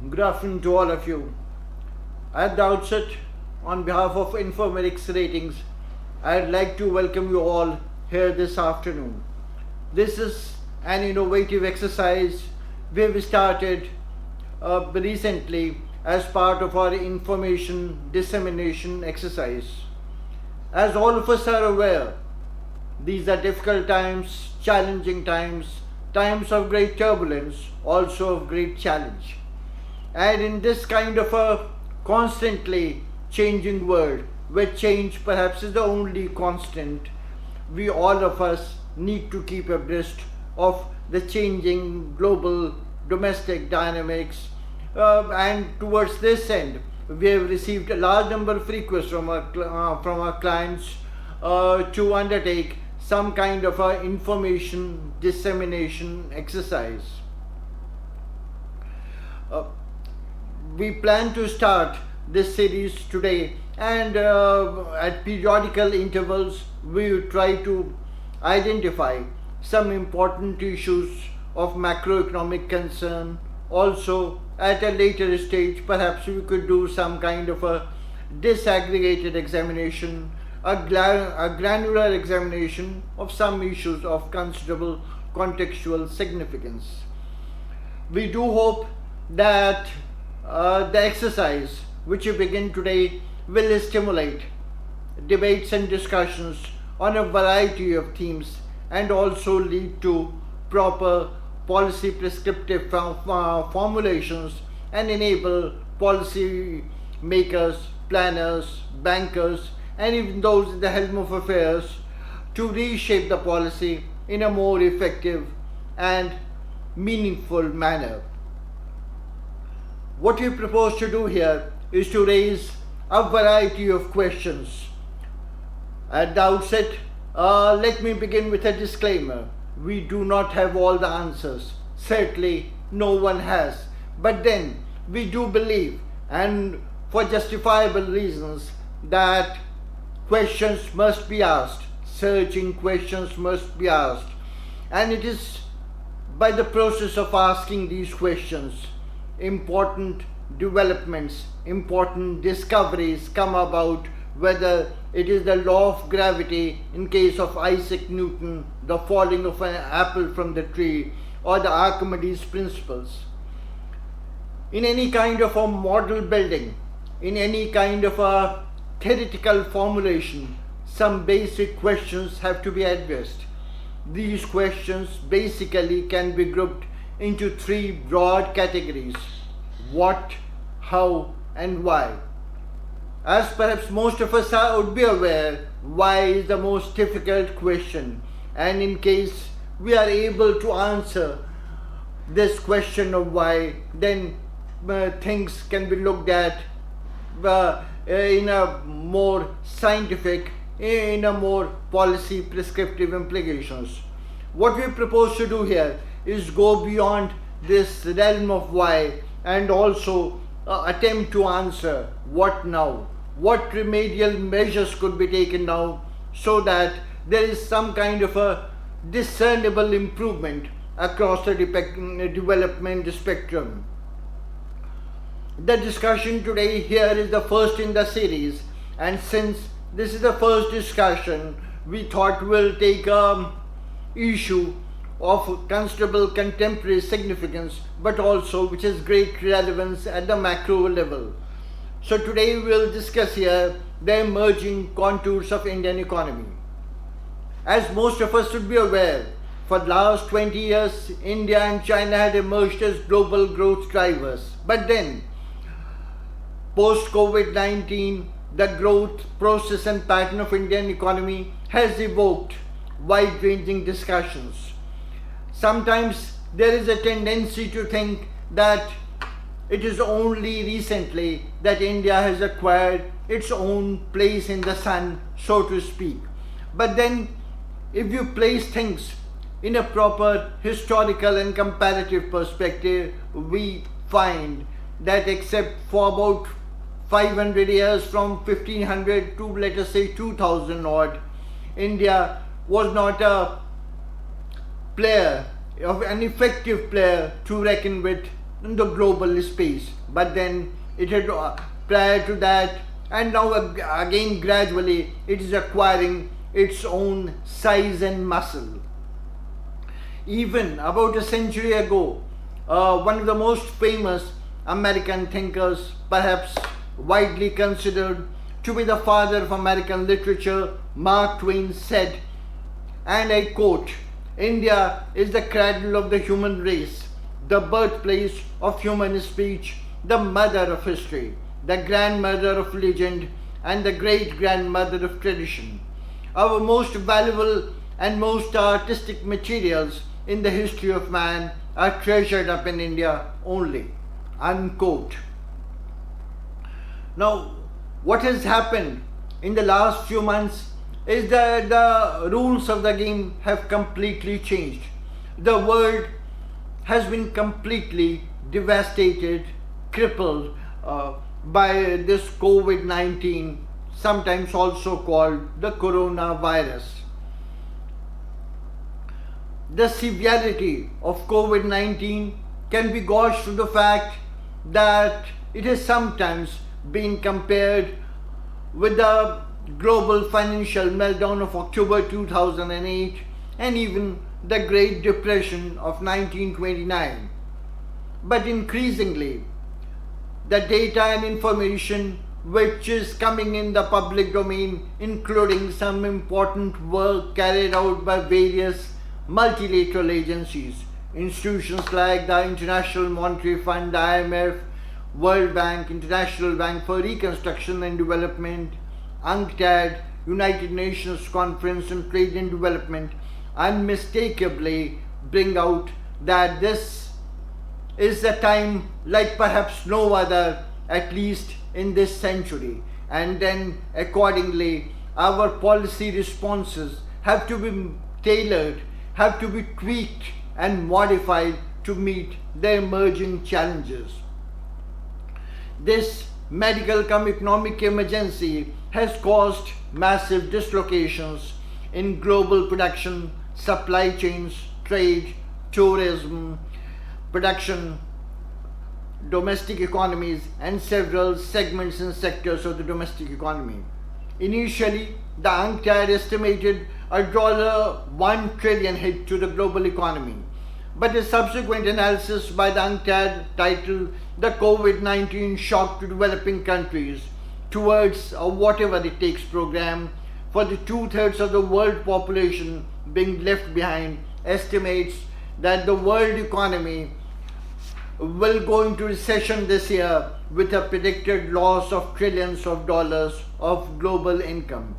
Good afternoon to all of you. At the outset, on behalf of Infomerics Ratings, I'd like to welcome you all here this afternoon. This is an innovative exercise we started recently as part of our information dissemination exercise. As all of us are aware, these are difficult times, challenging times, times of great turbulence, also of great challenge. And in this kind of a constantly changing world, where change perhaps is the only constant, we all of us need to keep abreast of the changing global domestic dynamics. And towards this end, we have received a large number of requests from our clients to undertake some kind of a information dissemination exercise. We plan to start this series today, and at periodical intervals we will try to identify some important issues of macroeconomic concern. Also, at a later stage, perhaps we could do some kind of a disaggregated examination, a granular examination of some issues of considerable contextual significance. We do hope that the exercise which we begin today will stimulate debates and discussions on a variety of themes and also lead to proper policy prescriptive formulations and enable policy makers, planners, bankers, and even those in the helm of affairs to reshape the policy in a more effective and meaningful manner. What we propose to do here is to raise a variety of questions. At the outset, let me begin with a disclaimer. We do not have all the answers. Certainly, no one has. But then, we do believe, and for justifiable reasons, that questions must be asked. Searching questions must be asked. And it is by the process of asking these questions, important developments, important discoveries come about, whether it is the law of gravity in case of Isaac Newton, the falling of an apple from the tree, or the Archimedes principles. In any kind of a model building, in any kind of a theoretical formulation, some basic questions have to be addressed. These questions basically can be grouped into three broad categories: what, how, and why. As perhaps most of us would be aware, why is the most difficult question, and in case we are able to answer this question of why, then things can be looked at in a more scientific, in a more policy prescriptive implications. What we propose to do here is go beyond this realm of why and also attempt to answer what now, what remedial measures could be taken now, so that there is some kind of a discernible improvement across the development spectrum. The discussion today here is the first in the series, and since this is the first discussion, we thought we'll take an issue of considerable contemporary significance, but also which has great relevance at the macro level. So today we'll discuss here the emerging contours of Indian economy. As most of us should be aware, for the last 20 years, India and China had emerged as global growth drivers. But then, post-COVID-19, the growth process and pattern of Indian economy has evoked wide-ranging discussions. Sometimes there is a tendency to think that it is only recently that India has acquired its own place in the sun, so to speak. But then, if you place things in a proper historical and comparative perspective, we find that except for about 500 years, from 1500 to let us say 2000 odd, India was not a player, of an effective player to reckon with in the global space, but then it had prior to that, and now again gradually it is acquiring its own size and muscle. Even about a century ago, one of the most famous American thinkers, perhaps widely considered to be the father of American literature, Mark Twain, said, and I quote, "India is the cradle of the human race, the birthplace of human speech, the mother of history, the grandmother of legend, and the great grandmother of tradition. Our most valuable and most artistic materials in the history of man are treasured up in India only." Unquote. Now, what has happened in the last few months is that the rules of the game have completely changed. The world has been completely devastated, crippled by this COVID-19, sometimes also called the coronavirus. The severity of COVID-19 can be gauged to the fact that it has sometimes been compared with the global financial meltdown of October 2008 and even the Great Depression of 1929. But increasingly, the data and information which is coming in the public domain, including some important work carried out by various multilateral agencies, institutions like the International Monetary Fund, the IMF, World Bank, International Bank for Reconstruction and Development, UNCTAD, United Nations Conference on Trade and Development, unmistakably bring out that this is a time like perhaps no other, at least in this century. And then accordingly, our policy responses have to be tailored, have to be tweaked and modified to meet the emerging challenges. This medical cum economic emergency has caused massive dislocations in global production, supply chains, trade, tourism, production, domestic economies, and several segments and sectors of the domestic economy. Initially, the UNCTAD estimated a $1 trillion hit to the global economy. But a subsequent analysis by the UNCTAD titled "The COVID-19 Shock to Developing Countries" towards a whatever it takes program for the 2/3 of the world population being left behind estimates that the world economy will go into recession this year with a predicted loss of trillions of dollars of global income.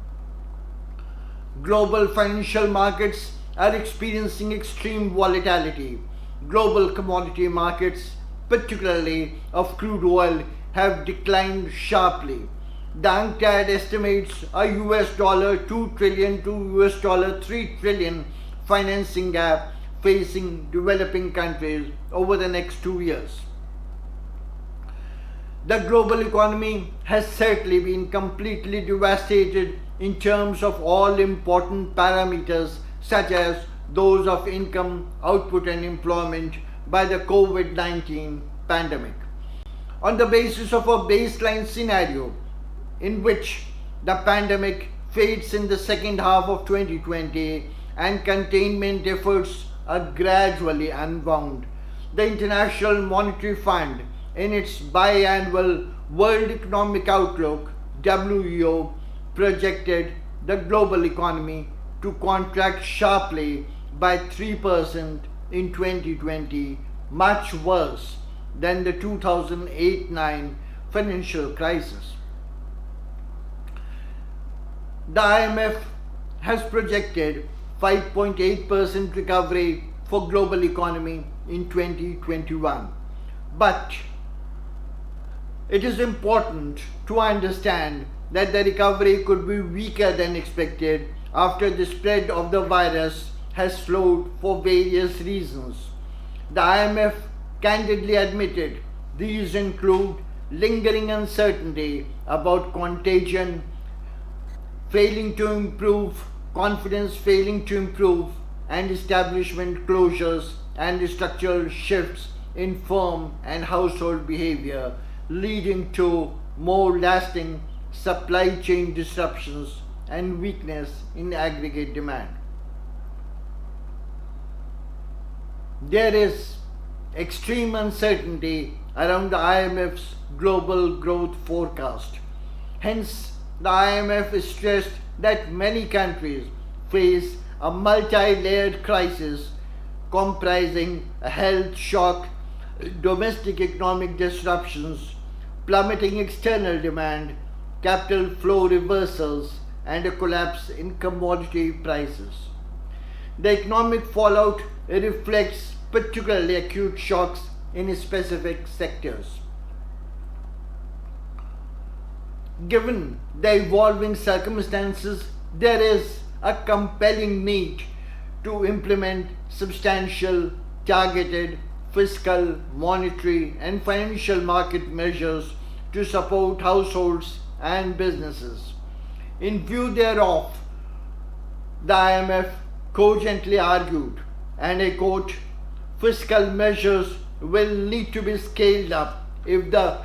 Global financial markets are experiencing extreme volatility. Global commodity markets, particularly of crude oil, have declined sharply. The UNCTAD estimates a $2 trillion to $3 trillion financing gap facing developing countries over the next 2 years. The global economy has certainly been completely devastated in terms of all important parameters such as those of income, output and employment by the COVID-19 pandemic. On the basis of a baseline scenario in which the pandemic fades in the second half of 2020 and containment efforts are gradually unwound, the International Monetary Fund in its biannual World Economic Outlook (WEO) projected the global economy to contract sharply by 3% in 2020, much worse than the 2008-9 financial crisis. The IMF has projected 5.8% recovery for global economy in 2021. But it is important to understand that the recovery could be weaker than expected after the spread of the virus has slowed for various reasons. The IMF candidly admitted these include lingering uncertainty about contagion, failing to improve, confidence failing to improve, and establishment closures and structural shifts in firm and household behavior, leading to more lasting supply chain disruptions and weakness in aggregate demand. There is extreme uncertainty around the IMF's global growth forecast. Hence, the IMF stressed that many countries face a multi-layered crisis comprising a health shock, domestic economic disruptions, plummeting external demand, capital flow reversals, and a collapse in commodity prices. The economic fallout reflects particularly acute shocks in specific sectors. Given the evolving circumstances, there is a compelling need to implement substantial, targeted fiscal, monetary, and financial market measures to support households and businesses. In view thereof, the IMF cogently argued, and I quote, fiscal measures will need to be scaled up if the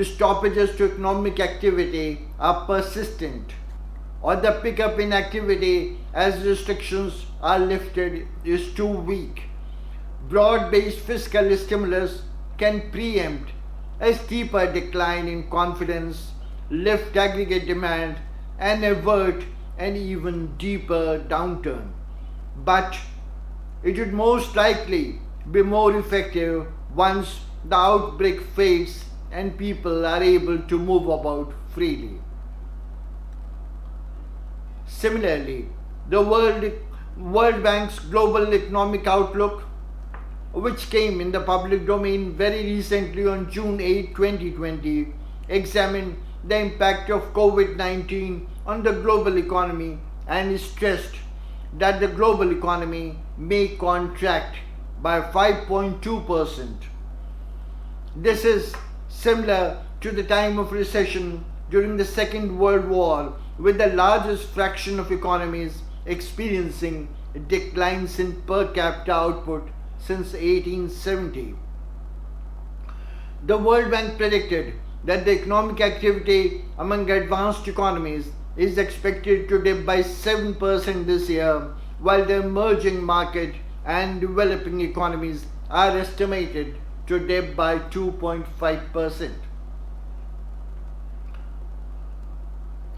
stoppages to economic activity are persistent or the pickup in activity as restrictions are lifted is too weak. Broad-based fiscal stimulus can preempt a steeper decline in confidence, lift aggregate demand, and avert an even deeper downturn. But it would most likely be more effective once the outbreak fades and people are able to move about freely. Similarly, the World Bank's Global Economic Outlook, which came in the public domain very recently on June 8, 2020, examined the impact of COVID-19 on the global economy and stressed that the global economy may contract by 5.2%. This is similar to the time of recession during the Second World War, with the largest fraction of economies experiencing declines in per capita output since 1870. The World Bank predicted that the economic activity among advanced economies is expected to dip by 7% this year, while the emerging market and developing economies are estimated to dip by 2.5%.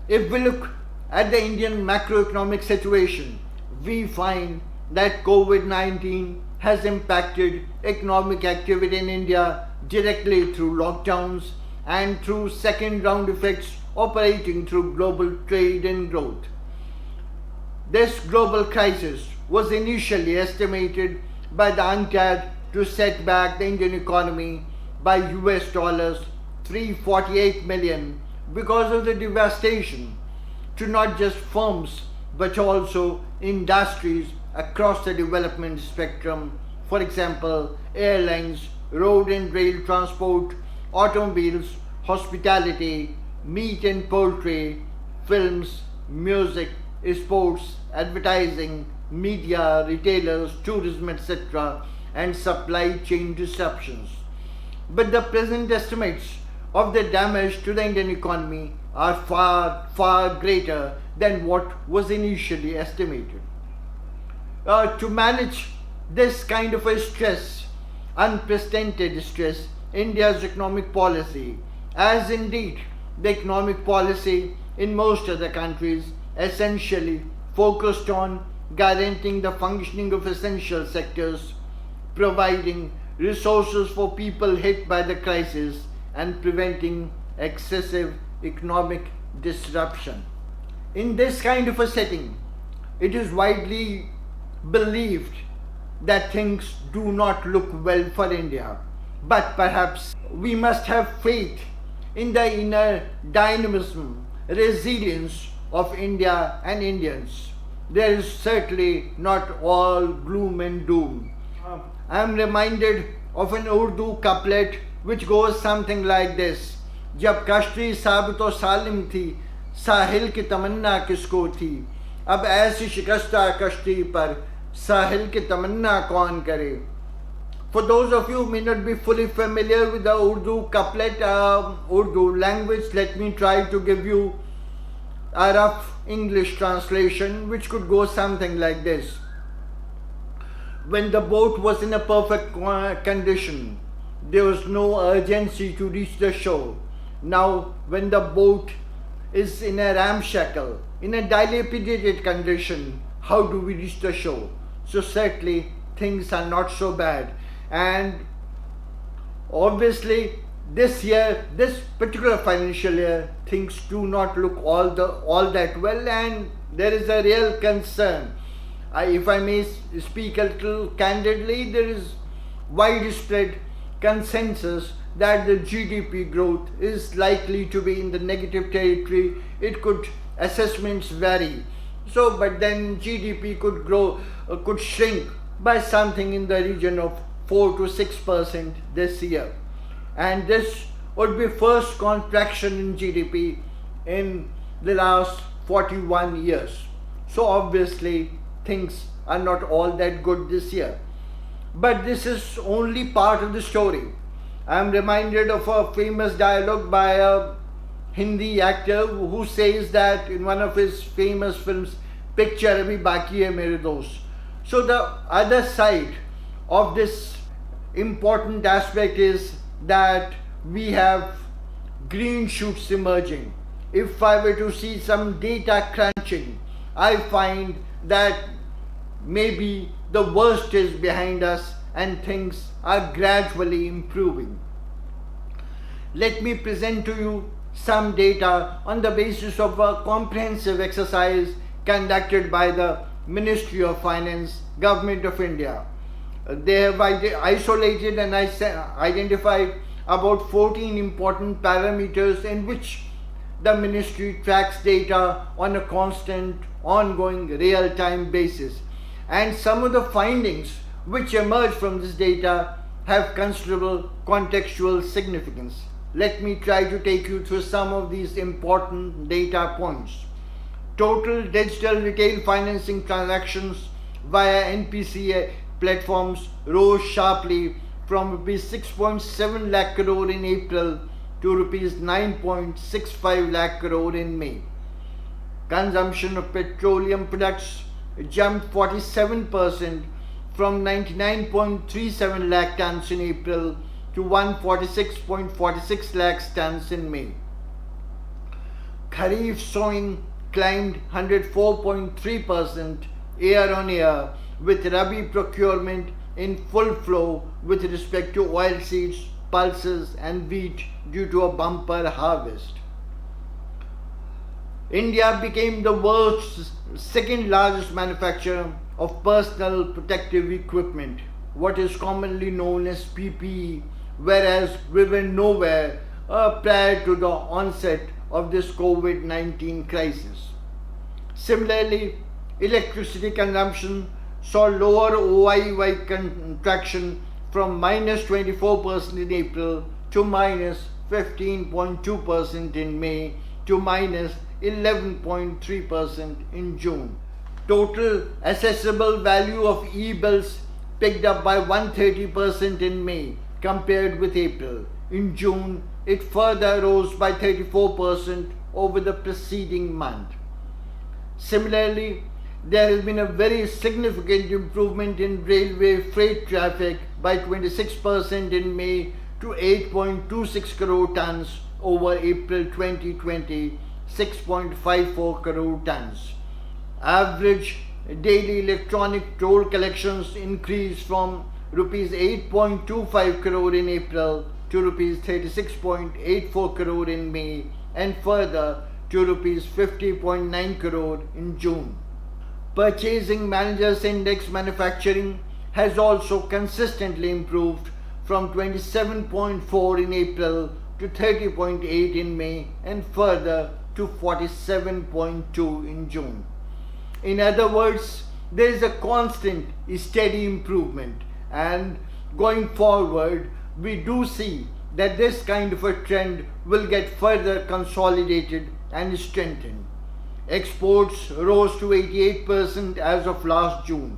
If we look at the Indian macroeconomic situation, we find that COVID-19 has impacted economic activity in India directly through lockdowns and through second round effects operating through global trade and growth. This global crisis was initially estimated by the UNCTAD to set back the Indian economy by US dollars 348 million because of the devastation to not just firms but also industries across the development spectrum, for example, airlines, road and rail transport, automobiles, hospitality, meat and poultry, films, music, sports, advertising, media, retailers, tourism, etc., and supply chain disruptions. But the present estimates of the damage to the Indian economy are far, far greater than what was initially estimated. To manage this kind of a stress, unprecedented stress, India's economic policy, as indeed the economic policy in most other countries, essentially focused on guaranteeing the functioning of essential sectors, providing resources for people hit by the crisis, and preventing excessive economic disruption. In this kind of a setting, it is widely believed that things do not look well for India. But perhaps we must have faith in the inner dynamism, resilience of India and Indians. There is certainly not all gloom and doom. I am reminded of an Urdu couplet which goes something like this: जब कश्ती साबितो सालिम थी, साहिल की तमन्ना किसको थी, अब ऐसी शिकस्ता कश्ती पर साहिल की तमन्ना कौन करे. For those of you who may not be fully familiar with the Urdu couplet, Urdu language, let me try to give you a rough English translation which could go something like this. When the boat was in a perfect condition, there was no urgency to reach the shore. Now, when the boat is in a ramshackle, in a dilapidated condition, how do we reach the shore? So certainly things are not so bad. And obviously this year, this particular financial year, things do not look all that well, and there is a real concern. If I may speak a little candidly, there is widespread consensus that the GDP growth is likely to be in the negative territory. Assessments vary. So, but then GDP could shrink by something in the region of 4 to 6% this year. And this would be first contraction in GDP in the last 41 years. So obviously things are not all that good this year. But this is only part of the story. I am reminded of a famous dialogue by a Hindi actor who says that in one of his famous films, "Picture abhi baki hai mere dost." So the other side of this important aspect is that we have green shoots emerging. If I were to see some data crunching, I find that maybe the worst is behind us and things are gradually improving. Let me present to you some data on the basis of a comprehensive exercise conducted by the Ministry of Finance, Government of India. They have isolated and identified about 14 important parameters in which the ministry tracks data on a constant, ongoing, real-time basis. And some of the findings which emerge from this data have considerable contextual significance. Let me try to take you through some of these important data points. Total digital retail financing transactions via NPCI platforms rose sharply from rupees 6.7 lakh crore in April to rupees 9.65 lakh crore in May. Consumption of petroleum products jumped 47% from 99.37 lakh tons in April to 146.46 lakh tons in May. Kharif sowing climbed 104.3% year on year, with Rabi procurement in full flow with respect to oilseeds, pulses and wheat due to a bumper harvest. India became the world's second largest manufacturer of personal protective equipment, what is commonly known as PPE, whereas we were nowhere prior to the onset of this COVID-19 crisis. Similarly, electricity consumption saw lower OIY contraction from minus 24% in April to minus 15.2% in May to minus 11.3% in June. Total accessible value of e-bills picked up by 130% in May compared with April. In June, it further rose by 34% over the preceding month. Similarly, there has been a very significant improvement in railway freight traffic by 26% in May to 8.26 crore tons over April 2020, 6.54 crore tons. Average daily electronic toll collections increased from rupees 8.25 crore in April to rupees 36.84 crore in May and further to rupees 50.9 crore in June. Purchasing Managers Index manufacturing has also consistently improved from 27.4 in April to 30.8 in May and further to 47.2 in June. In other words, there is a constant, steady improvement, and going forward, we do see that this kind of a trend will get further consolidated and strengthened. Exports rose to 88% as of last June.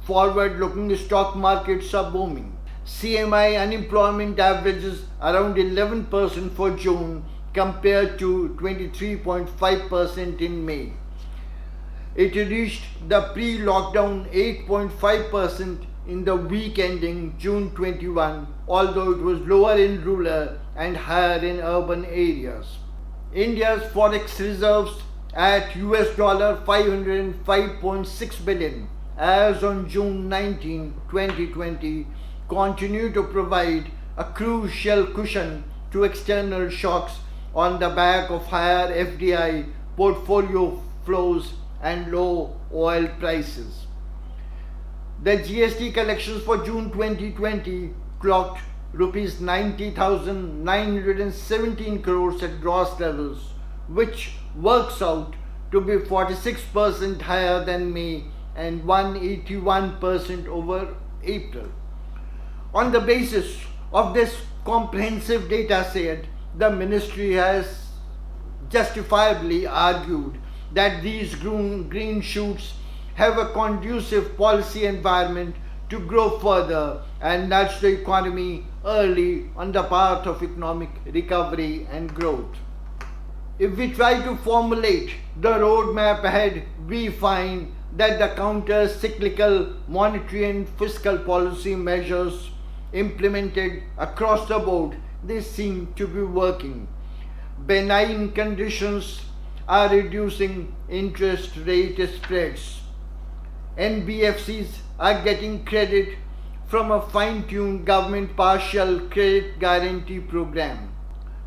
Forward-looking stock markets are booming. CMI unemployment averages around 11% for June compared to 23.5% in May. It reached the pre-lockdown 8.5% in the week ending June 21, although it was lower in rural and higher in urban areas. India's forex reserves at US dollar 505.6 billion as on June 19, 2020 continue to provide a crucial cushion to external shocks on the back of higher FDI portfolio flows and low oil prices. The GST collections for June 2020 clocked rupees 90,917 crores at gross levels, which works out to be 46% higher than May and 181% over April. On the basis of this comprehensive data set, the ministry has justifiably argued that these green shoots have a conducive policy environment to grow further and nudge the economy early on the path of economic recovery and growth. If we try to formulate the roadmap ahead, we find that the counter-cyclical monetary and fiscal policy measures implemented across the board, they seem to be working. Benign conditions are reducing interest rate spreads. NBFCs are getting credit from a fine-tuned government partial credit guarantee program.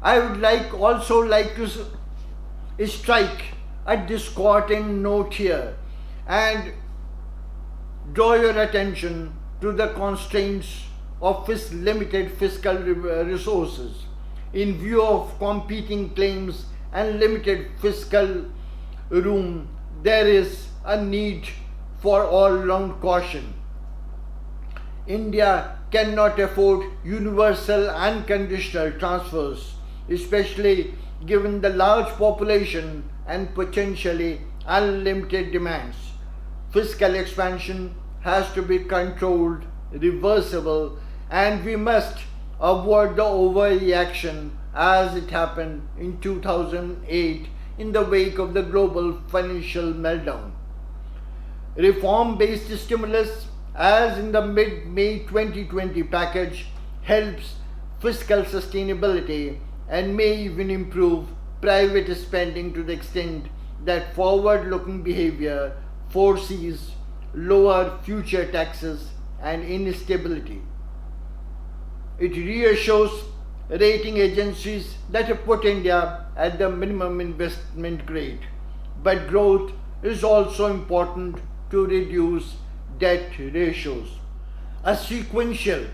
I would also like to strike a discordant note here and draw your attention to the constraints of limited fiscal resources. In view of competing claims and limited fiscal room, there is a need for all-round caution. India cannot afford universal unconditional transfers, especially given the large population and potentially unlimited demands. Fiscal expansion has to be controlled, reversible, and we must avoid the overreaction as it happened in 2008 in the wake of the global financial meltdown. Reform-based stimulus, as in the mid-May 2020 package, helps fiscal sustainability and may even improve private spending to the extent that forward-looking behavior foresees lower future taxes and instability. It reassures rating agencies that have put India at the minimum investment grade. But growth is also important to reduce debt ratios. A sequential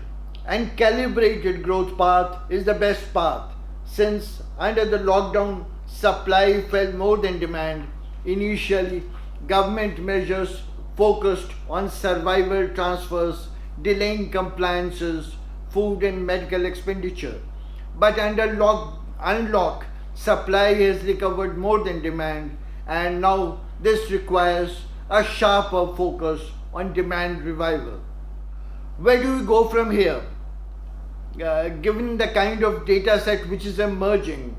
and calibrated growth path is the best path, since under the lockdown, supply fell more than demand. Initially, government measures focused on survival transfers, delaying compliances, food and medical expenditure. But under unlock, supply has recovered more than demand, and now this requires a sharper focus on demand revival. Where do we go from here? Given the kind of data set which is emerging,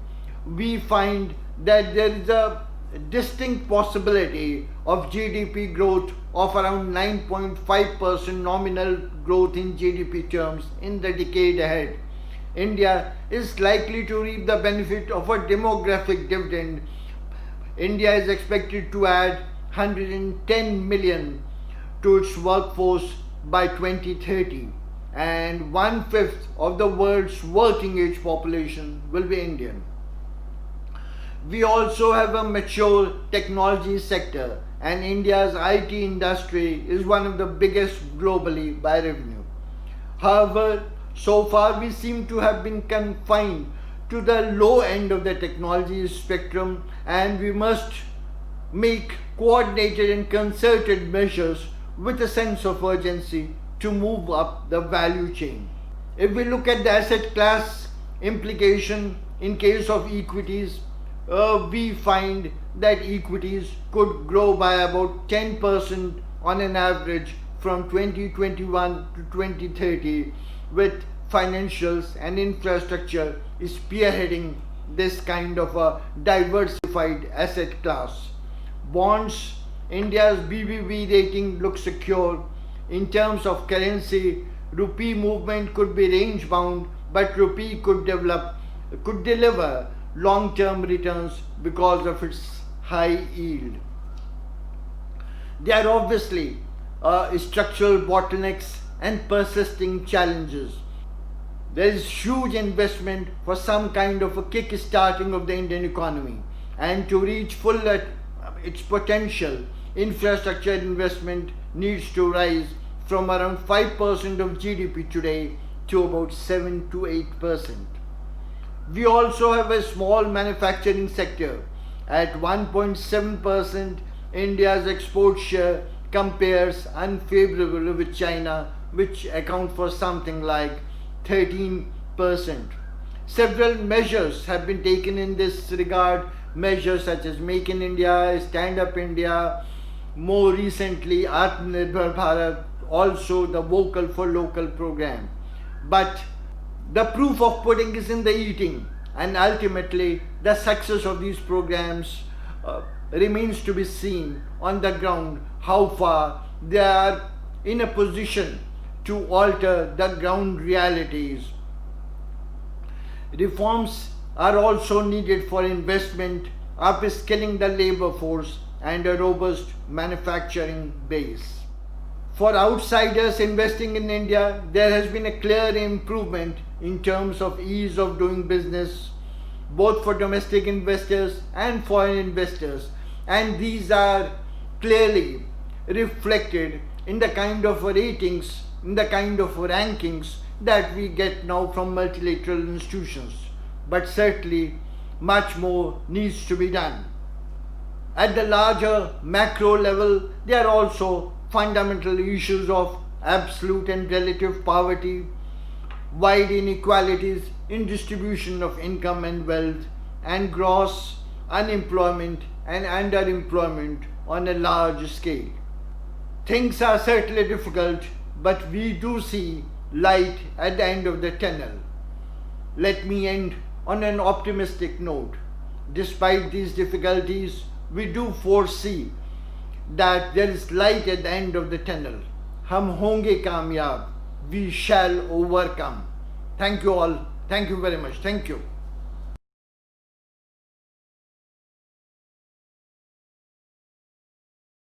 we find that there is a distinct possibility of GDP growth of around 9.5% nominal growth in GDP terms in the decade ahead. India is likely to reap the benefit of a demographic dividend. India is expected to add 110 million to its workforce by 2030, and 1/5 of the world's working age population will be Indian. We also have a mature technology sector, and India's IT industry is one of the biggest globally by revenue. However, so far we seem to have been confined to the low end of the technology spectrum, and we must make coordinated and concerted measures with a sense of urgency to move up the value chain. If we look at the asset class implication in case of equities, we find that equities could grow by about 10% on an average from 2021 to 2030, with financials and infrastructure is spearheading this kind of a diversified asset class. Bonds, India's BBB rating looks secure. In terms of currency, rupee movement could be range bound, but rupee could deliver long-term returns because of its high yield. There are obviously structural bottlenecks and persisting challenges. There is huge investment for some kind of a kick-starting of the Indian economy, and to reach full at its potential, infrastructure investment needs to rise from around 5% of GDP today to about 7 to 8%. We also have a small manufacturing sector. At 1.7%, India's export share compares unfavorably with China, which account for something like 13%. Several measures have been taken in this regard, measures such as Make in India, Stand Up India, more recently Atmanirbhar Bharat, also the Vocal for Local program. But the proof of pudding is in the eating, and ultimately the success of these programs remains to be seen on the ground, how far they are in a position to alter the ground realities. Reforms are also needed for investment, upskilling the labor force, and a robust manufacturing base. For outsiders investing in India, there has been a clear improvement in terms of ease of doing business, both for domestic investors and foreign investors, and these are clearly reflected in the kind of ratings, in the kind of rankings that we get now from multilateral institutions. But certainly much more needs to be done. At the larger macro level, there are also fundamental issues of absolute and relative poverty, wide inequalities in distribution of income and wealth, and gross unemployment and underemployment on a large scale. Things are certainly difficult, but we do see light at the end of the tunnel. Let me end on an optimistic note. Despite these difficulties, we do foresee that there is light at the end of the tunnel. हम होंगे कामयाब. We shall overcome. Thank you all. Thank you very much. Thank you.